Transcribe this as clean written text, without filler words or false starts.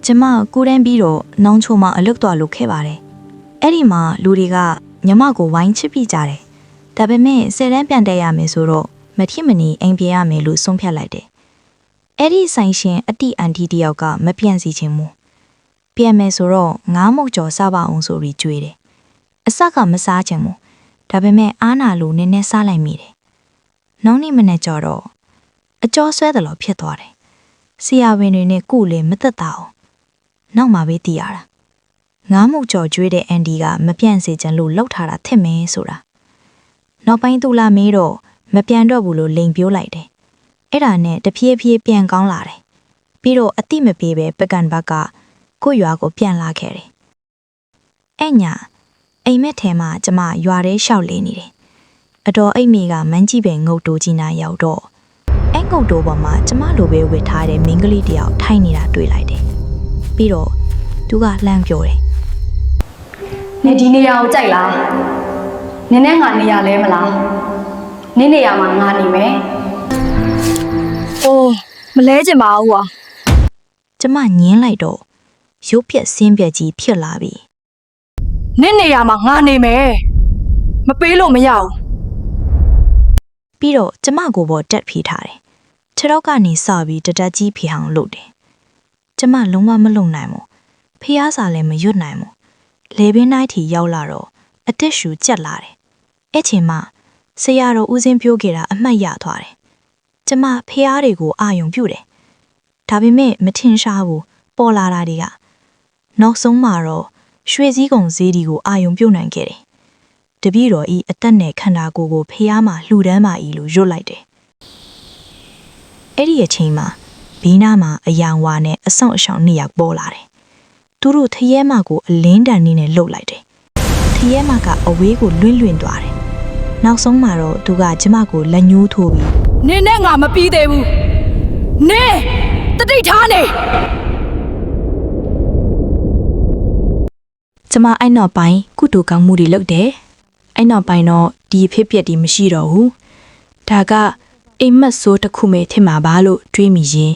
ကျမကိုရန်ပြီးတော့နောင်ချိုမှာအလုပ်တော်လုပ်ခဲ့ပါတယ်။အဲ့ဒီမှာလူတွေကညီမကိုဝိုင်းချစ်ပြီးကြတယ်။ဒါပေမဲ့10တန်းပြန်တက်ရမယ်ဆိုတော့မဖြစ်မနေအိမ်ပြန်ရမယ်လို့ဆုံးဖြတ်လိုက်တယ်။အဲ့ဒီဆိုင်ရှင်အတိအန်တီတယောက်ကမပြန်စီချင်ဘူး။ပြန်မယ်ဆိုတော့9မုတ်ကျော်စားပါအောင်ဆိုပြီးကြွေးတယ်။အစကမစားချင်ဘူး။ဒါပေမဲ့အားနာလို့နည်းနည်းစားလိုက်မိတယ်။နောက်နေ့မနေ့ကျတော့အကျော်ဆွဲတယ်လို့ဖြစ်သွားတယ်။ဆရာဝန်တွေနဲ့ကုလည်းမသက်သာအောင်နောက်မှပဲသိရတာ9မုတ်ကျော်ကျွေးတဲ့အန်ဒီကမပြန့်စေချင်လို့လှုပ်ထားတာထစ်မဲဆိုတာနောက်ပိုင်းသူလာမေးတော့မပြန်တော့ဘူးလို့လိန်ပြောလိုက်တယ်အဲ့ဒါနဲ့တဖြည်းဖြည်းပြန်ကောင်းလာတယ်ပြီးတော့အတိမပေးပဲပကန်ဘက်ကကိုရွာကိုပြန်လာခဲ့တယ်အဲ့ညအိမ်မက်ထဲမှာကျမရွာထဲလျှောက်လေးနေတယ်အတော်အိမ်မိကမန်းကြီးပဲငုတ်တိုးကြီးနာရောက်တော့အဲ့ငုတ်တိုးပေါ်မှာကျမလိုပဲဝစ်ထားတဲ့မိန်းကလေးတယောက်ထိုင်နေတာတွေ့လိုက်တယ်ပြီးတော့သူကလှမ်းပြောတယ် နေဒီနေရာကိုကြိုက်လားနင်းနဲ့ငါနေရာလဲမလားနင်းနေရာမှာငါနေမယ်အိုးမလဲချင်ပါဘူးကွာ ကျမညင်းလိုက်တော့ရုပ်ပြက်ဆင်းပြက်ကြီးဖြစ်လာပြီ နင်းနေရာမှာငါနေမယ်မပေးလို့မရဘူး ပြီးတော့ကျမကိုပေါ်တက်ဖိထားတယ်ခြေတော့ကနေစပြီးတတက်ကြီးဖိအောင်လုပ်တယ်ကျမလုံးဝမလုံနိုင်ဘူးဖျားစာလည်းမရွတ်နိုင်ဘူးလေပင်တိုင်းထီရောက်လာတော့အတက်ရှူကြက်လာတယ်အဲ့ချိန်မှာဆရာတော်ဦးစင်းပြောခဲ့တာအမှတ်ရသွားတယ်ကျမဖျားတွေကိုအာယုံပြုတယ်ဒါပေမဲ့မထင်ရှားဘူးပေါ်လာတာတွေကနောက်ဆုံးမှာတော့ရွှေစည်းကုံဈေးဒီကိုအာယုံပြုတ်နိုင်ခဲ့တယ်တပည့်တော်ဤအသက်နဲ့ခန္ဓာကိုယ်ကိုဖျားမှာလှူဒန်းပါဤလို့ရွတ်လိုက်တယ်အဲ့ဒီအချိန်မှာဘေးနားမှာအယောင်ဝါနဲ့အဆောင်အရှောင်နှစ်ယောက်ပေါ်လာတယ်သူတို့ထရဲမကိုအလင်းတန်နေနဲ့လှုပ်လိုက်တယ်ထရဲမကအဝေးကိုလွင့်လွင့်သွားတယ်နောက်ဆုံးမှာတော့သူကကျမကိုလက်ညှိုးထိုးပြီး နင်းနဲ့ငါမပြီးသေးဘူးနင်းတတိထားနေ ကျမအဲ့နောက်ပိုင်းကုတူကောင်းမှုတွေလုပ်တယ်အဲ့နောက်ပိုင်းတော့ဒီအဖြစ်ပြက်ဒီမရှိတော့ဘူးဒါကအိမ်မက်ဆိုးတစ်ခုမဲ့ထင်မှာပါလို့တွေးမိရင်